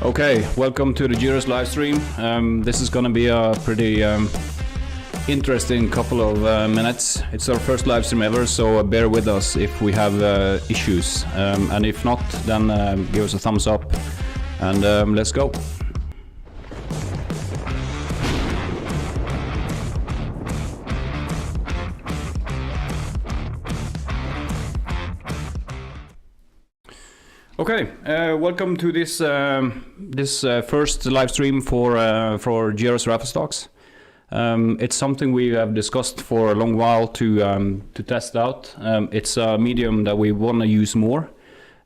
Okay, welcome to the GRS live stream. This is going to be a pretty interesting couple of minutes. It's our first live stream ever, so bear with us if we have issues. And if not, then give us a thumbs up and let's go. Okay, welcome to this first live stream for grsriflestocks. It's something we have discussed for a long while to test out. It's a medium that we want to use more.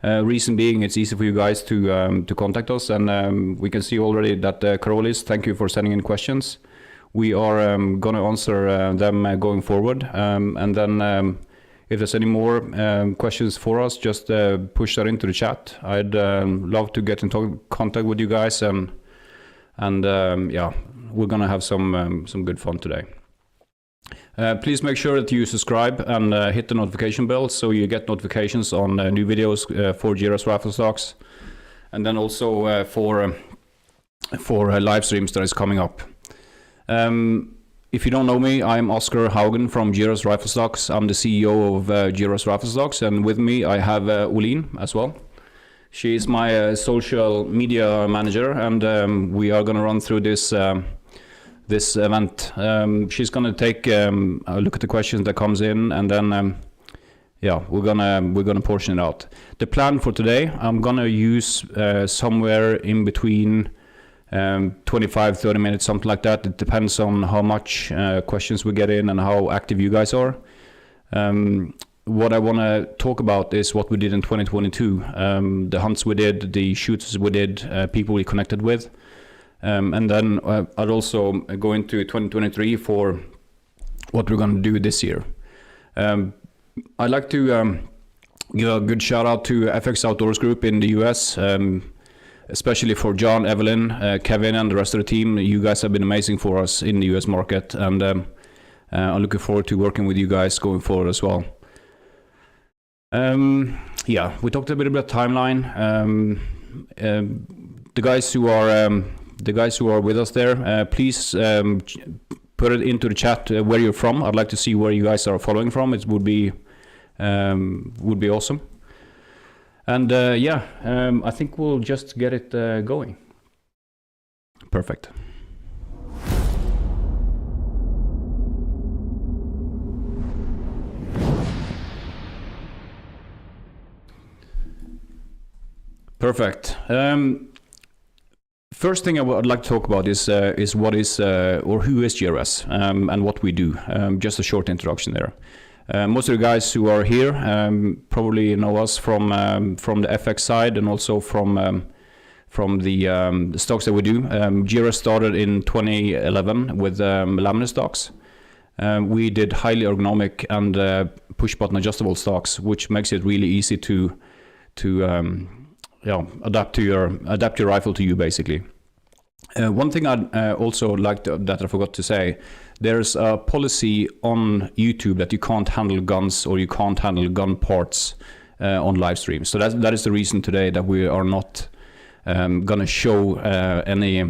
Reason being, it's easy for you guys to contact us, and we can see already that Karolis, thank you for sending in questions. We are going to answer them going forward, and then. If there's any more questions for us, just push that into the chat. I'd love to get in contact with you guys, and yeah, we're gonna have some good fun today. Please make sure that you subscribe and hit the notification bell so you get notifications on new videos for grsriflestocks, and then also for live streams that is coming up. If you don't know me, I'm Oscar Haugen from grsriflestocks. I'm the CEO of grsriflestocks, and with me I have Olin as well. She is my social media manager, and we are going to run through this this event. She's going to take a look at the questions that comes in, and then yeah, we're gonna portion it out. The plan for today, I'm gonna use somewhere in between 25-30 minutes, something like that. It depends on how much questions we get in and how active you guys are. What I want to talk about is what we did in 2022, the hunts we did, the shoots we did, people we connected with, and then I'd also go into 2023 for what we're going to do this year. I'd like to give a good shout out to FX Outdoors Group in the US, especially for John, Evelyn, Kevin, and the rest of the team. You guys have been amazing for us in the US market, and I'm looking forward to working with you guys going forward as well. Yeah, we talked a bit about timeline. The guys who are with us there, please put it into the chat where you're from. I'd like to see where you guys are following from. It would be awesome. And yeah, I think we'll just get it going. Perfect. Perfect. First thing I would like to talk about is what is or who is GRS and what we do. Just a short introduction there. Most of the guys who are here probably know us from the FX side, and also from the stocks that we do. GRS started in 2011 with Laminates stocks. We did highly ergonomic and push button adjustable stocks, which makes it really easy to adapt your rifle to you, basically. One thing I'd also like that I forgot to say, there's a policy on YouTube that you can't handle guns or you can't handle gun parts on live stream. So that is the reason today that we are not gonna show any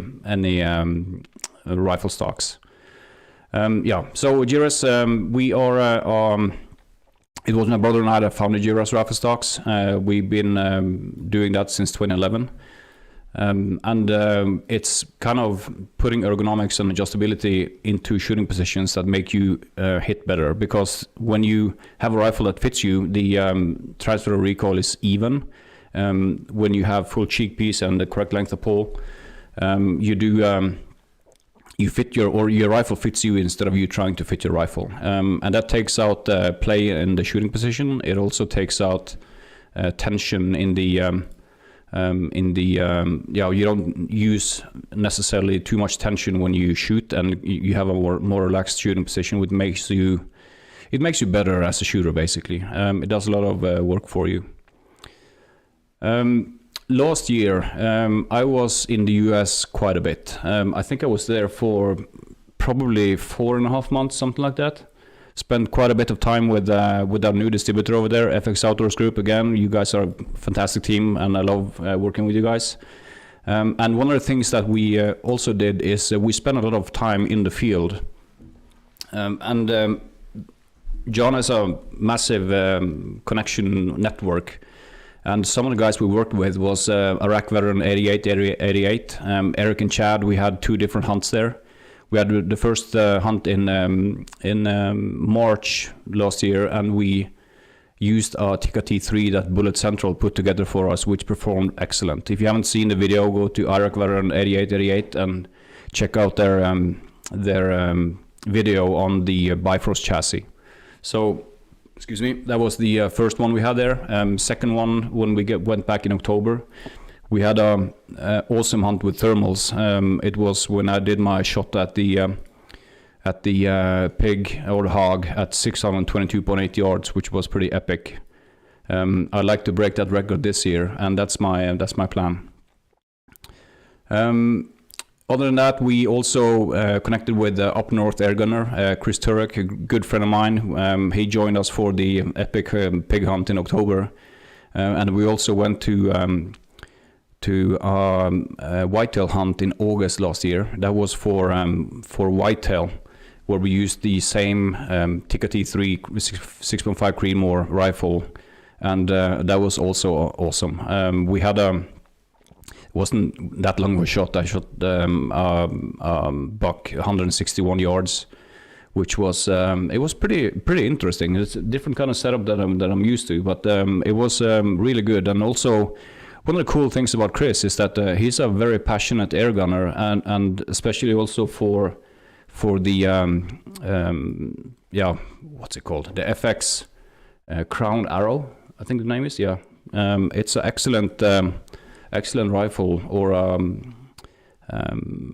rifle stocks. Yeah, so GRS, we are it was my brother and I that founded grsriflestocks. We've been doing that since 2011. And it's kind of putting ergonomics and adjustability into shooting positions that make you hit better, because when you have a rifle that fits you, the transfer of recoil is even. When you have full cheek piece and the correct length of pull, you fit your rifle fits you instead of you trying to fit your rifle, and that takes out play in the shooting position. It also takes out tension in the yeah, you don't use necessarily too much tension when you shoot, and you have a more relaxed shooting position, which makes you better as a shooter, basically. It does a lot of work for you. Last year, I was in the US quite a bit. I think I was there for probably 4.5 months, something like that. Spent quite a bit of time with our new distributor over there, FX Outdoors Group. Again, you guys are a fantastic team, and I love working with you guys. And one of the things that we also did is we spent a lot of time in the field. John has a massive connection network. And some of the guys we worked with was Iraq veteran 88. Eric and Chad, we had 2 different hunts there. We had the first hunt in March last year, and we used a Tikka T3 that Bullet Central put together for us, which performed excellent. If you haven't seen the video, go to Iraq veteran 88 and check out their video on the Bifrost chassis. So, excuse me, that was the first one we had there. Second one, when we went back in October, we had a awesome hunt with thermals. It was when I did my shot at the pig or the hog at 622.8 yards, which was pretty epic. I'd like to break that record this year, and that's my plan. Other than that, we also connected with Up North air gunner Chris Turek, a good friend of mine. He joined us for the epic pig hunt in October, and we also went to a whitetail hunt in August last year. That was for whitetail, where we used the same Tikka T3 6.5 Creedmoor rifle, and that was also awesome. We had it wasn't that long of a shot. I shot buck 161 yards, which was it was pretty interesting. It's a different kind of setup that I'm used to, but it was really good. And also, one of the cool things about Chris is that he's a very passionate air gunner, and especially also for the what's it called, the FX Crown Arrow, I think the name is. It's an excellent rifle, or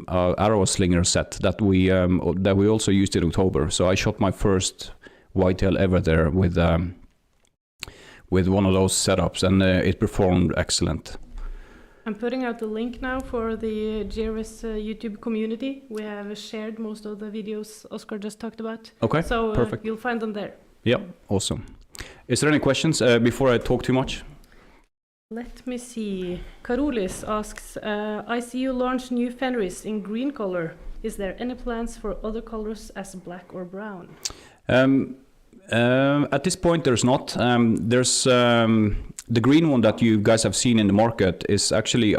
arrow slinger set that we also used in October. So I shot my first whitetail ever there with one of those setups, and it performed excellent. I'm putting out the link now for the GRS YouTube community. We have shared most of the videos Oscar just talked about. Okay, so perfect. You'll find them there. Yeah, awesome. Is there any questions before I talk too much? Let me see. Karolis asks, I see you launch new Fenris in green color. Is there any plans for other colors as black or brown? At this point, there's not. There's the green one that you guys have seen in the market is actually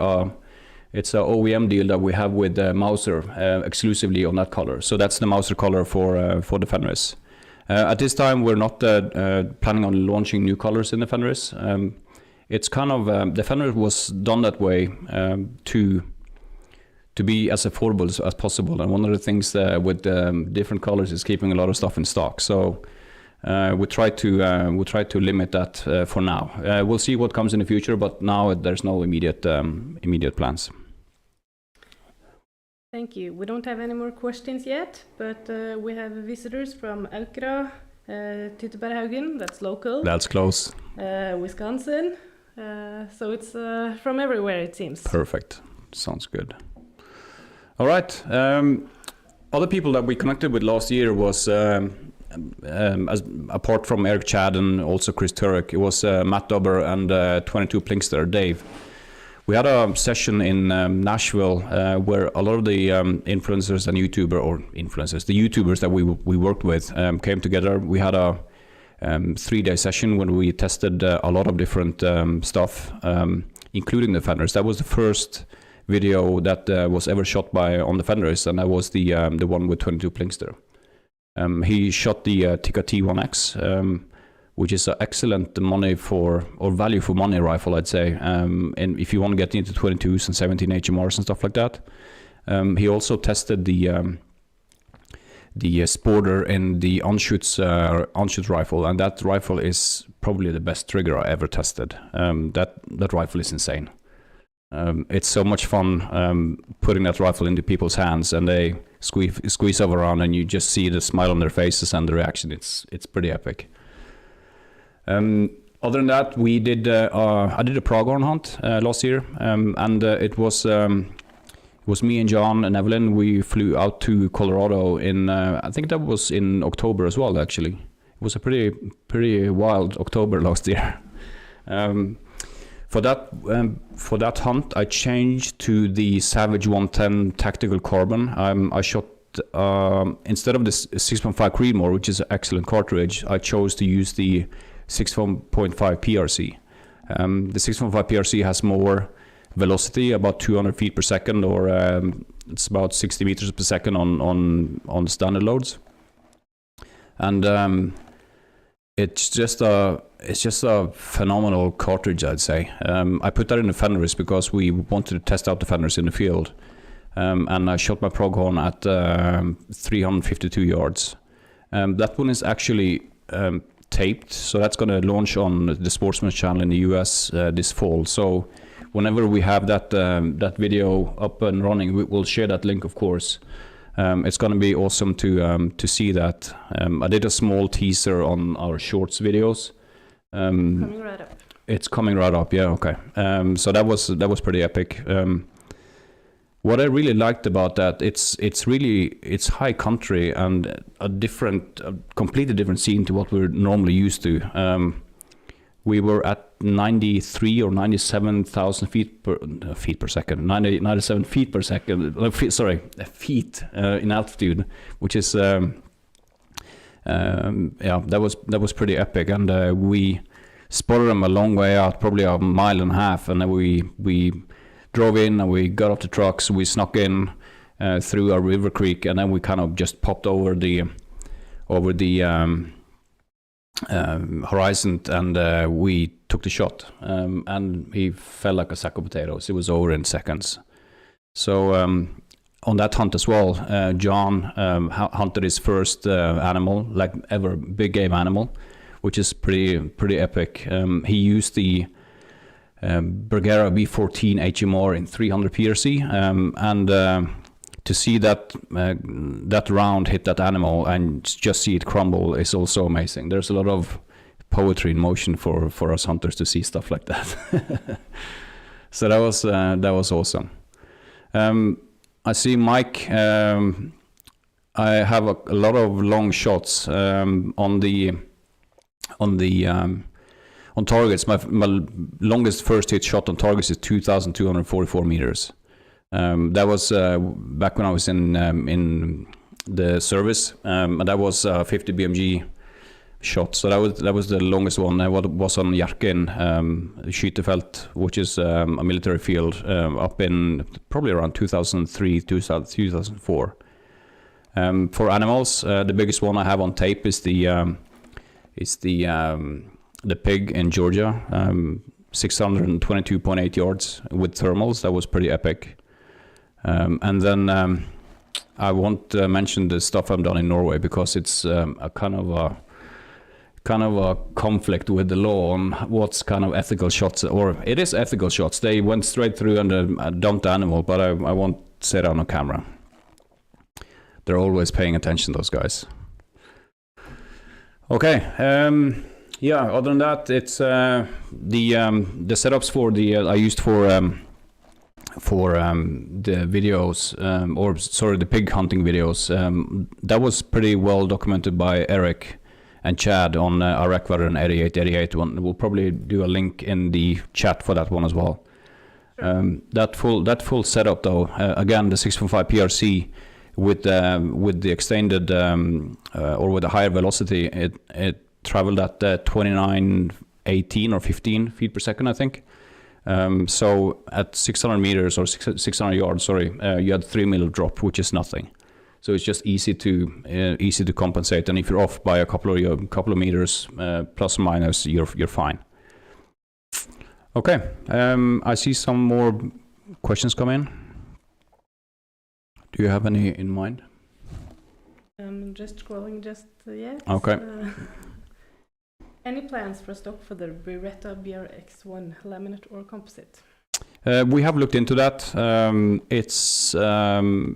it's a OEM deal that we have with Mauser exclusively on that color. So that's the Mauser color for the Fenris. At this time, we're not planning on launching new colors in the Fenris. It's kind of the Fenris was done that way to be as affordable as possible. And one of the things with different colors is keeping a lot of stuff in stock. So we try to limit that for now. We'll see what comes in the future, but now there's no immediate plans. Thank you. We don't have any more questions yet, but we have visitors from Aukra, Tytteberg Haugen, that's local. That's close. Wisconsin. So it's from everywhere, it seems. Perfect. Sounds good. All right. Other people that we connected with last year was, apart from Eric Chad and also Chris Turek, it was Matt Dobber and 22 Plinkster, Dave. We had a session in Nashville where a lot of the influencers and the YouTubers that we worked with came together. We had a 3-day session when we tested a lot of different stuff, including the Fenris. That was the first video that was ever shot on the Fenris, and that was the one with 22 Plinkster. He shot the Tikka T1X, which is an excellent value for money rifle, I'd say. And if you want to get into 22s and 17 HMRs and stuff like that. He also tested the Sporter in the Anschutz rifle, and that rifle is probably the best trigger I ever tested. That rifle is insane. It's so much fun putting that rifle into people's hands, and they squeeze over around, and you just see the smile on their faces and the reaction. It's pretty epic. Other than that, I did a pronghorn hunt last year, and it was me and John and Evelyn. We flew out to Colorado in I think that was in October as well. Actually, it was a pretty wild October last year. For that hunt, I changed to the Savage 110 Tactical Carbon. I shot instead of the 6.5 Creedmoor, which is an excellent cartridge. I chose to use the 6.5 PRC. The 6.5 PRC has more velocity, about 200 feet per second, or it's about 60 meters per second on standard loads, and it's just a phenomenal cartridge, I'd say. I put that in the Fenris because we wanted to test out the Fenris in the field, and I shot my Pronghorn at 352 yards. That one is actually taped, so that's going to launch on the Sportsman's channel in the US this fall. So whenever we have that video up and running, we'll share that link, of course. It's going to be awesome to see that. I did a small teaser on our shorts videos. Coming right up. It's coming right up, yeah, okay. So that was pretty epic. What I really liked about that, it's high country and a completely different scene to what we're normally used to. We were at 93 or 97,000 feet per second, 97 feet per second, feet in altitude, which is, yeah, that was pretty epic. And we spotted them a long way out, probably a mile and a half, and then we drove in and we got off the trucks, we snuck in through a river creek, and then we kind of just popped over the horizon, and we took the shot, and he fell like a sack of potatoes. It was over in seconds. So on that hunt as well, John hunted his first animal, like ever, big game animal, which is pretty epic. He used the Bergera B14 HMR in 300 PRC, and to see that round hit that animal and just see it crumble is also amazing. There's a lot of poetry in motion for us hunters to see stuff like that. So that was awesome. I see Mike. I have a lot of long shots on targets. My longest first hit shot on targets is 2,244 meters. That was back when I was in the service, and that was 50 BMG shot. So that was the longest one. That was on Hjerken Skytefelt, which is a military field up in probably around 2003, 2004. For animals, the biggest one I have on tape is the pig in Georgia, 622.8 yards with thermals. That was pretty epic. And then I won't mention the stuff I've done in Norway because it's a kind of a conflict with the law on what's kind of ethical shots, or it is ethical shots. They went straight through and dumped the animal, but I won't say that on camera. They're always paying attention, those guys. Okay. Yeah. Other than that, it's the setups for I used for the videos, or sorry, the pig hunting videos. That was pretty well documented by Eric and Chad on Iraq Veteran 8888 one. We'll probably do a link in the chat for that one as well. That full setup though, again the 6.5 PRC with the extended or with a higher velocity, it traveled at 2918 or 15 feet per second, I think. So at 600 meters or 600 yards, sorry, you had 3 mil drop, which is nothing. So it's just easy to compensate. And if you're off by a couple of meters, plus or minus, you're fine. Okay, I see some more questions come in. Do you have any in mind? Just scrolling just yet. Okay. Any plans for stock for the Beretta BRX1 laminate or composite? We have looked into that.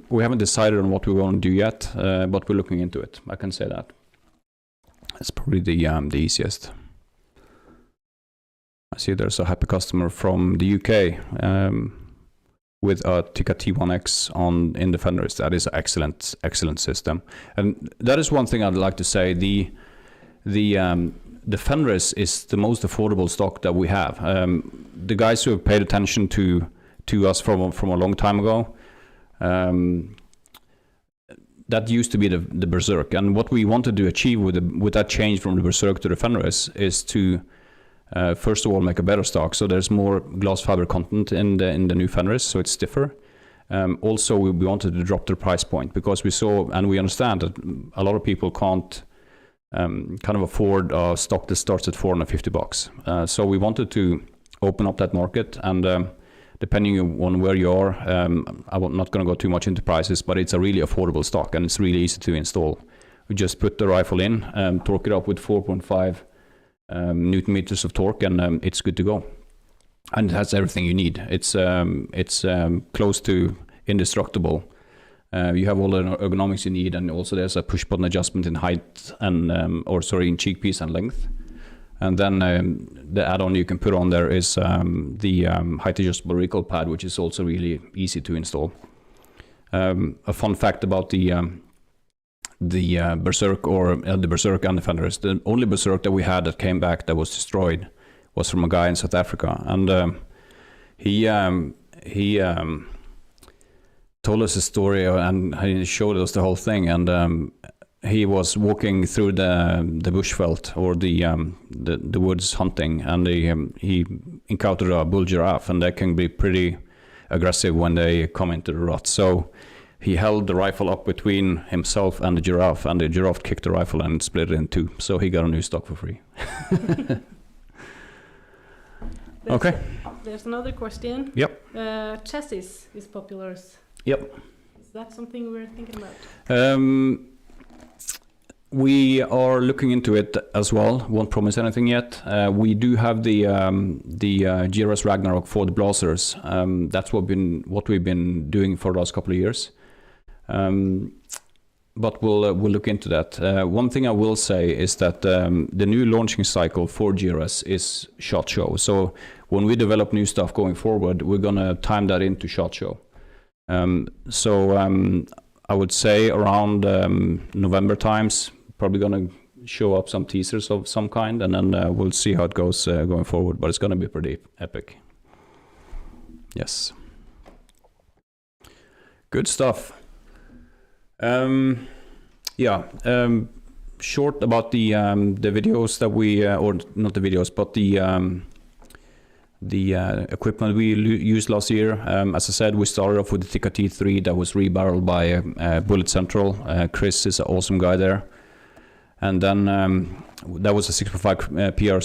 We haven't decided on what we want to do yet, but we're looking into it. I can say that. It's probably the easiest. I see there's a happy customer from the UK with a Tikka T1X in the Fenris. That is an excellent system, and that is one thing I'd like to say. The the Fenris is the most affordable stock that we have. The guys who have paid attention to us from a long time ago, that used to be the Berserk, and what we wanted to achieve with that change from the Berserk to the Fenris is to first of all make a better stock. So there's more glass fiber content in the new Fenris, so it's stiffer. Also, we wanted to drop the price point because we saw and we understand that a lot of people can't kind of afford a stock that starts at $450. So we wanted to open up that market, and depending on where you are, I'm not going to go too much into prices, but it's a really affordable stock and it's really easy to install. We just put the rifle in, torque it up with 4.5 Newton meters of torque, and it's good to go. And it has everything you need. It's close to indestructible. You have all the ergonomics you need, and also there's a push button adjustment in height and in cheek piece and length. And then the add-on you can put on there is the height adjustable recoil pad, which is also really easy to install. A fun fact about the Berserk, or the Berserk and the Fenris, the only Berserk that we had that came back that was destroyed was from a guy in South Africa, and he told us a story and he showed us the whole thing, and he was walking through the bushveld or the woods hunting, and he encountered a bull giraffe, and they can be pretty aggressive when they come into the rut. So he held the rifle up between himself and the giraffe kicked the rifle and split it in two. So he got a new stock for free. Okay. There's another question. Yep. Chassis is popular. Yep. Is that something we're thinking about? We are looking into it as well. Won't promise anything yet. We do have the GRS Ragnarok for the blasters. That's what we've been doing for the last couple of years. But we'll look into that. One thing I will say is that the new launching cycle for GRS is SHOT Show. So when we develop new stuff going forward, we're gonna time that into SHOT Show. I would say around November times, probably gonna show up some teasers of some kind, and then we'll see how it goes going forward. But it's gonna be pretty epic. Yes. Good stuff. Short about the videos that we or not the videos, but the equipment we used last year. As I said, we started off with the Tikka T3 that was rebarreled by Bullet Central. Chris is an awesome guy there. And then that was a 6.5 PR,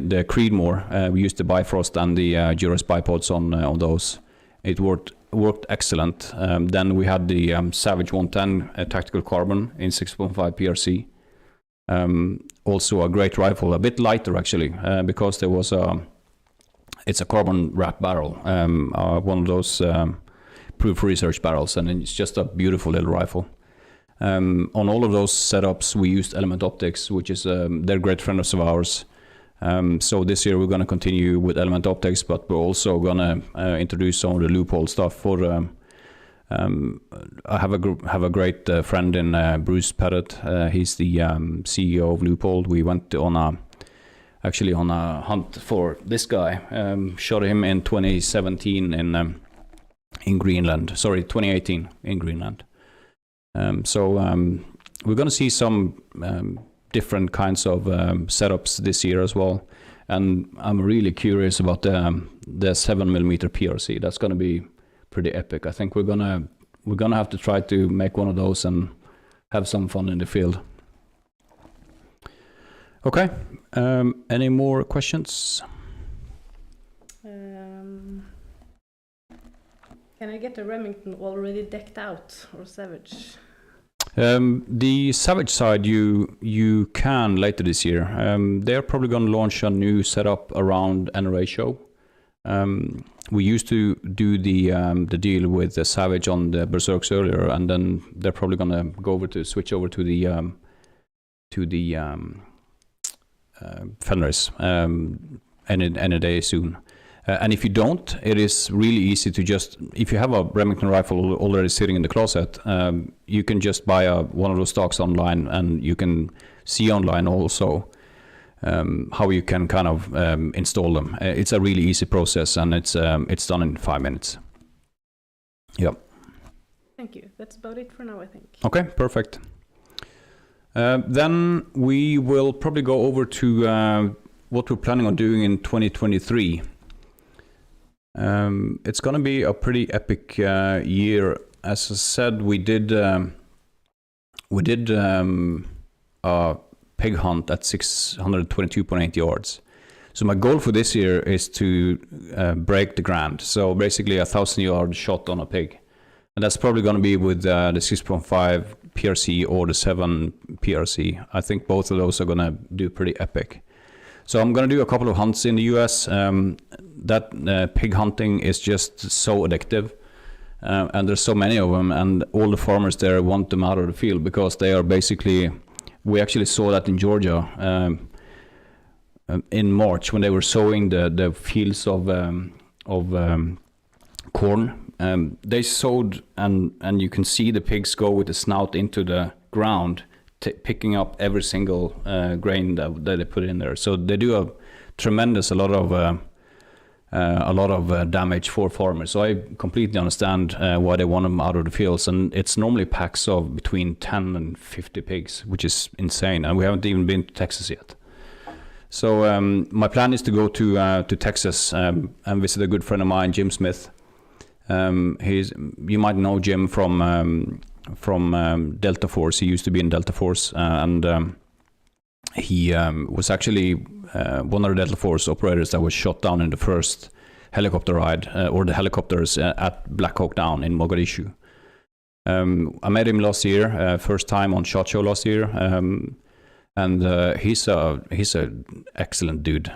the Creedmoor. We used the Bifrost and the GRS bipods on those. It worked excellent. Then we had the Savage 110 tactical carbon in 6.5 PRC. Also a great rifle, a bit lighter actually, because there was it's a carbon wrap barrel, one of those proof research barrels, and it's just a beautiful little rifle. On all of those setups, we used Element Optics, which is they're great friends of ours. So this year we're going to continue with Element Optics, but we're also going to introduce some of the loophole stuff for. I have a great friend in Bruce Pettit. He's the CEO of Loophole. We went on a hunt for this guy. Shot him in 2017 in Greenland. Sorry, 2018 in Greenland. We're going to see some different kinds of setups this year as well, and I'm really curious about the 7mm PRC. That's going to be pretty epic. I think we're gonna have to try to make one of those and have some fun in the field. Okay. Any more questions? Can I get a Remington already decked out or Savage? The Savage side you can later this year. They're probably going to launch a new setup around NRA show. We used to do the deal with the Savage on the Berserks earlier, and then they're probably going to switch over to the Fenris any day soon. And if you don't, it is really easy to just, if you have a Remington rifle already sitting in the closet, you can just buy one of those stocks online, and you can see online also how you can kind of install them. It's a really easy process, and it's done in 5 minutes. Yep. Thank you. That's about it for now, I think. Okay, perfect. Then we will probably go over to what we're planning on doing in 2023. It's going to be a pretty epic year. As I said, we did a pig hunt at 622.8 yards. So my goal for this year is to break the grand. So basically 1,000-yard shot on a pig. And that's probably going to be with the 6.5 PRC or the 7 PRC. I think both of those are going to do pretty epic. So I'm going to do a couple of hunts in the US. That pig hunting is just so addictive. And there's so many of them, and all the farmers there want them out of the field because they are basically, we actually saw that in Georgia in March when they were sowing the fields of corn. They sowed, and you can see the pigs go with the snout into the ground, picking up every single grain that they put in there. So they do a lot of damage for farmers. So I completely understand why they want them out of the fields. And it's normally packs of between 10 and 50 pigs, which is insane. And we haven't even been to Texas yet. So my plan is to go to Texas and visit a good friend of mine, Jim Smith. You might know Jim from Delta Force. He used to be in Delta Force, and he was actually one of the Delta Force operators that was shot down in the first helicopter ride, or the helicopters at Black Hawk Down in Mogadishu. I met him last year, first time on SHOT Show last year, and he's a excellent dude.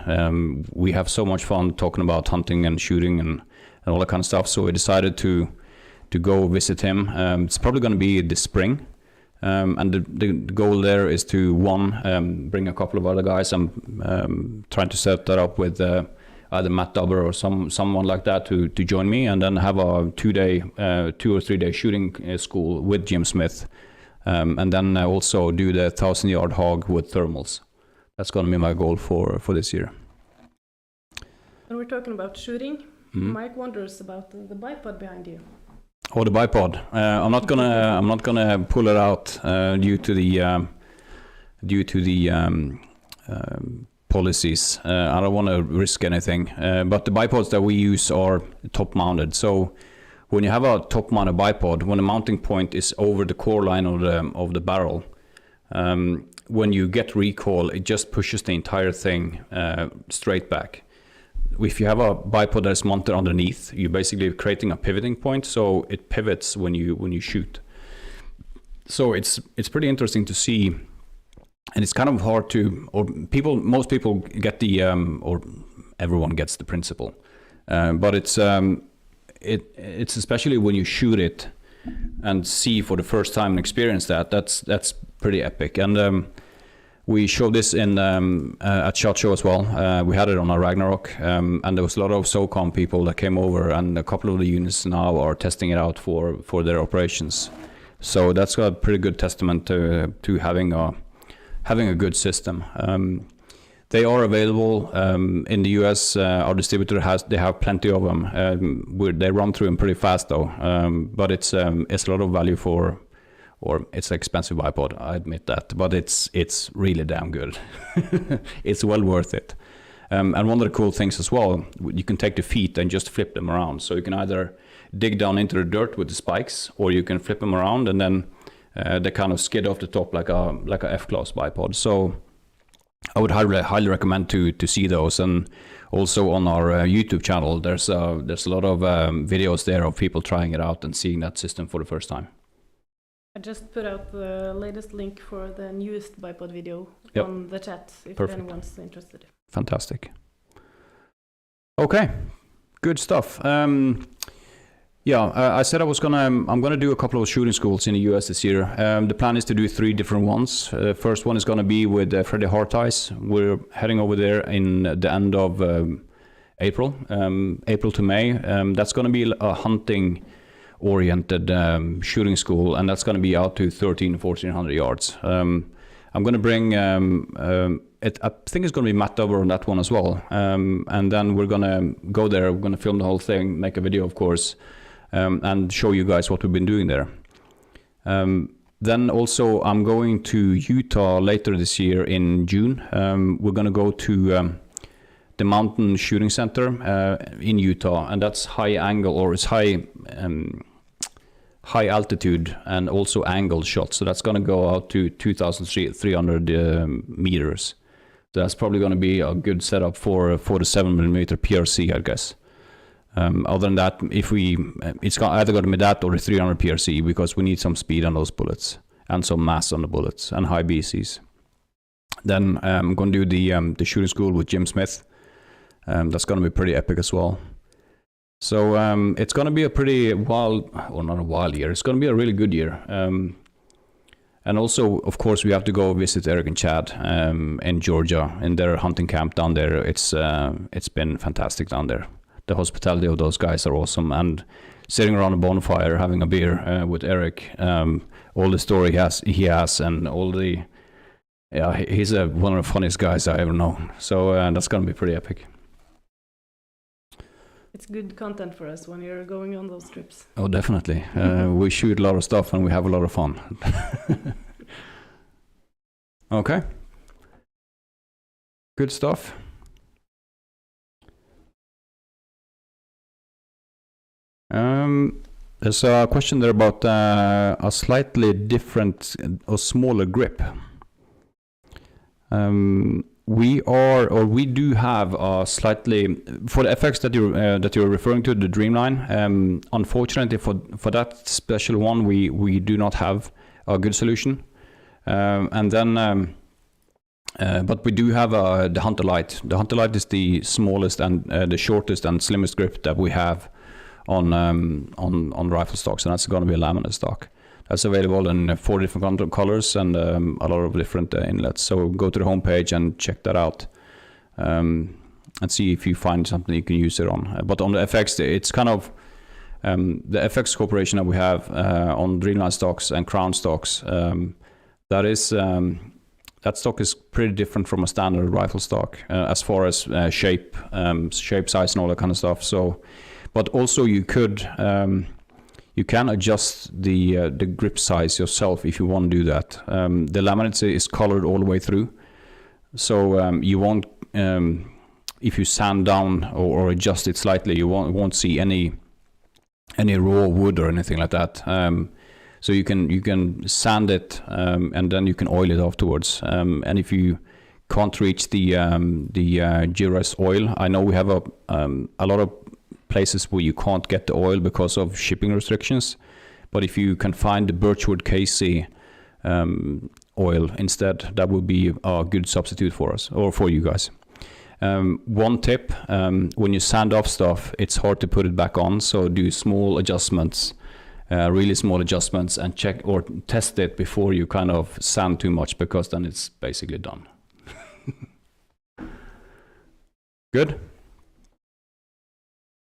We have so much fun talking about hunting and shooting and all that kind of stuff. So we decided to go visit him. It's probably going to be this spring. And the goal there is to, bring a couple of other guys. I'm trying to set that up with either Matt Dubber or someone like that to join me, and then have a 2 or 3 day shooting school with Jim Smith. And then also do the 1,000-yard hog with thermals. That's going to be my goal for this year. When we're talking about shooting, Mike wonders about the bipod behind you. Oh, the bipod. I'm not gonna pull it out due to the policies. I don't want to risk anything. But the bipods that we use are top mounted. So when you have a top mounted bipod, when the mounting point is over the core line of the barrel, when you get recoil, it just pushes the entire thing straight back. If you have a bipod that's mounted underneath, you're basically creating a pivoting point, so it pivots when you shoot. So it's pretty interesting to see, and it's kind of hard to, most people get or everyone gets the principle, but it's especially when you shoot it and see for the first time and experience that's pretty epic. And we showed this in at SHOT Show as well. We had it on our Ragnarok, and there was a lot of SOCOM people that came over, and a couple of the units now are testing it out for their operations. So that's a pretty good testament to having a good system. They are available in the US. Our distributor they have plenty of them. They run through them pretty fast though, but it's a lot of value or it's an expensive bipod, I admit that, but it's really damn good. It's well worth it. And one of the cool things as well, you can take the feet and just flip them around. So you can either dig down into the dirt with the spikes, or you can flip them around and then they kind of skid off the top like a F-class bipod. So I would highly recommend to see those. And also on our YouTube channel, there's a lot of videos there of people trying it out and seeing that system for the first time. I just put out the latest link for the newest bipod video on the chat if anyone's interested. Fantastic. Okay, good stuff. I said I'm gonna do a couple of shooting schools in the US this year. The plan is to do 3 different ones. First one is gonna be with Freddie Hartice. We're heading over there in the end of April to May. That's gonna be a hunting oriented shooting school, and that's going to be out to 1,300-1,400 yards. I'm going to bring I think it's going to be mapped over on that one as well. And then we're going to go there. We're going to film the whole thing, make a video, of course, and show you guys what we've been doing there. Then also I'm going to Utah later this year in June. We're going to go to the Mountain Shooting Center in Utah, and that's high angle, or it's high altitude and also angled shots. So that's going to go out to 2,300 meters. So that's probably going to be a good setup for a 47mm PRC, I guess. Other than that, it's either going to be that or the 300 PRC, because we need some speed on those bullets and some mass on the bullets and high BCs. Then I'm going to do the shooting school with Jim Smith. That's going to be pretty epic as well. So it's going to be a pretty wild, or not a wild year. It's going to be a really good year. And also, of course, we have to go visit Eric and Chad in Georgia in their hunting camp down there. It's been fantastic down there. The hospitality of those guys are awesome, and sitting around a bonfire having a beer with Eric, all the story he has, and all the he's one of the funniest guys I ever known. So that's gonna be pretty epic. It's good content for us when you're going on those trips. Oh, definitely. We shoot a lot of stuff and we have a lot of fun. Okay. Good stuff. There's a question there about a slightly different or smaller grip. We do have a slightly, for the FX that you're referring to, the Dreamline. Unfortunately, for that special one, we do not have a good solution. And then, but we do have the Hunter Light. The Hunter Light is the smallest and the shortest and slimmest grip that we have on rifle stocks, and that's going to be a laminate stock. That's available in 4 different colors and a lot of different inlets. So go to the homepage and check that out, and see if you find something you can use it on. But on the FX, it's kind of the FX cooperation that we have on Dreamline stocks and Crown stocks. That stock is pretty different from a standard rifle stock as far as shape, size, and all that kind of stuff. So, but also you can adjust the grip size yourself if you want to do that. The Laminates is colored all the way through, so you won't, if you sand down or adjust it slightly, you won't see any raw wood or anything like that. So you can sand it and then you can oil it afterwards. And if you can't reach the GRS oil, I know we have a lot of places where you can't get the oil because of shipping restrictions, but if you can find the Birchwood KC oil instead, that would be a good substitute for us, or for you guys. One tip, when you sand off stuff, it's hard to put it back on, so do small adjustments, really small adjustments, and check or test it before you kind of sand too much, because then it's basically done. Good.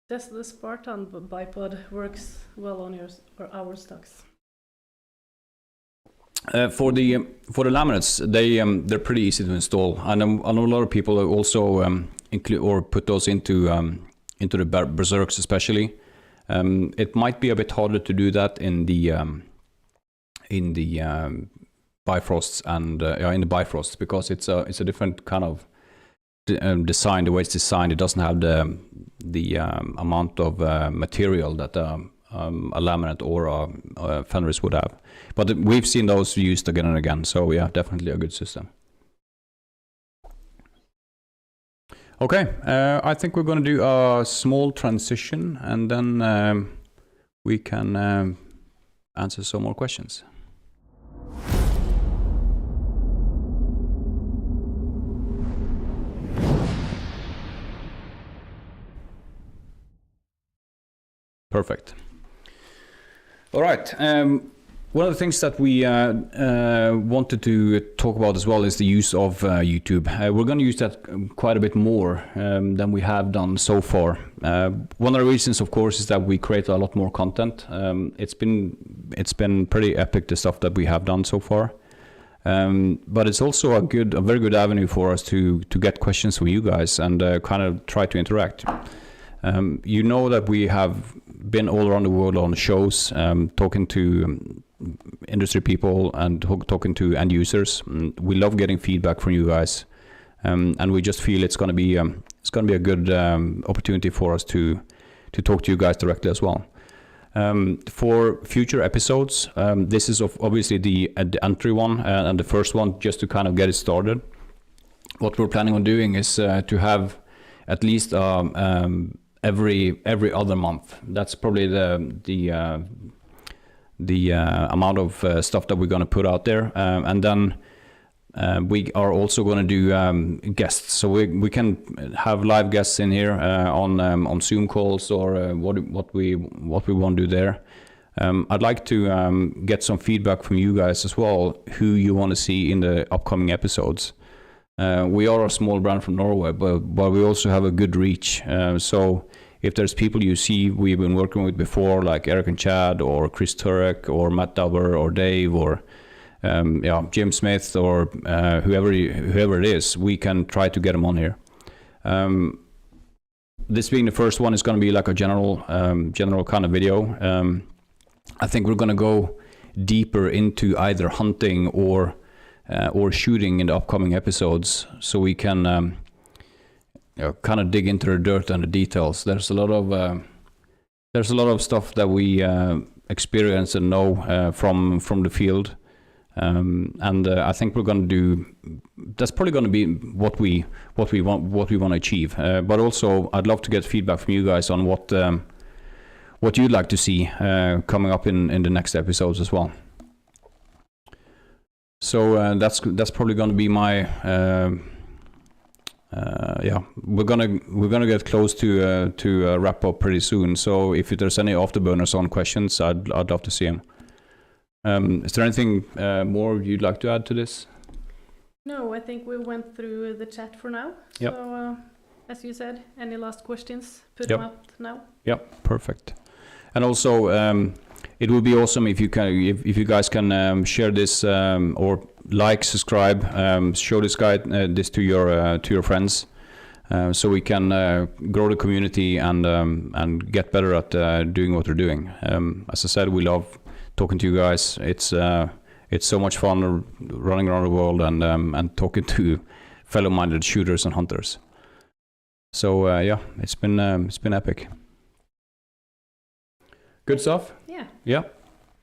Does the Spartan bipod works well on our stocks? For the laminates, they're pretty easy to install. I know a lot of people also include or put those into the Berserks especially. It might be a bit harder to do that in the Bifrosts and in the Bifrosts, because it's a different kind of design. The way it's designed, it doesn't have the amount of material that a laminate or a Fenris would have. But we've seen those used again and again, so yeah, definitely a good system. Okay, I think we're going to do a small transition, and then we can answer some more questions. Perfect. All right. One of the things that we wanted to talk about as well is the use of YouTube. We're going to use that quite a bit more than we have done so far. One of the reasons, of course, is that we create a lot more content. It's been pretty epic, the stuff that we have done so far. But it's also a very good avenue for us to get questions from you guys and kind of try to interact. You know that we have been all around the world on shows, talking to industry people and talking to end users. We love getting feedback from you guys, and we just feel it's going to be a good opportunity for us to talk to you guys directly as well. For future episodes, this is obviously the entry one and the first one, just to kind of get it started. What we're planning on doing is to have at least every other month. That's probably the amount of stuff that we're going to put out there, and then we are also going to do guests. So we can have live guests in here on Zoom calls or what we want to do there. I'd like to get some feedback from you guys as well, who you want to see in the upcoming episodes. We are a small brand from Norway, but we also have a good reach. So if there's people you see we've been working with before, like Eric and Chad, or Chris Turek, or Matt Dover, or Dave, or Jim Smith, or whoever it is, we can try to get them on here. This being the first one is going to be like a general kind of video. I think we're going to go deeper into either hunting or shooting in the upcoming episodes, so we can kind of dig into the dirt and the details. There's a lot of stuff that we experience and know from the field, and I think we're going to do. That's probably going to be what we want to achieve. But also, I'd love to get feedback from you guys on what you'd like to see coming up in the next episodes as well. So that's probably going to be my. We're gonna get close to wrap up pretty soon. So if there's any afterburners on questions, I'd love to see them. Is there anything more you'd like to add to this? No, I think we went through the chat for now. Yep. So as you said, any last questions? Put them up now. Yep, perfect. And also, it would be awesome if you guys can share this or like, subscribe, show this to your friends, so we can grow the community and get better at doing what we're doing. As I said, we love talking to you guys. It's so much fun running around the world and talking to fellow-minded shooters and hunters. So it's been epic. Good stuff. Yeah. Yeah.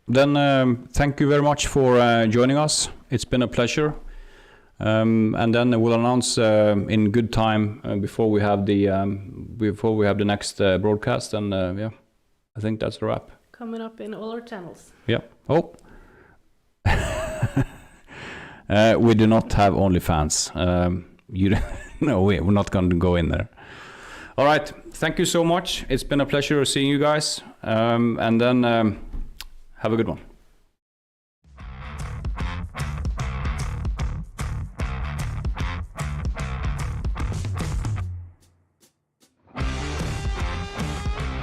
Then thank you very much for joining us. It's been a pleasure. And then we'll announce in good time before we have the next broadcast. And I think that's a wrap. Coming up in all our channels. Yeah. Oh. We do not have OnlyFans. No, we're not going to go in there. All right. Thank you so much. It's been a pleasure seeing you guys. And then have a good one.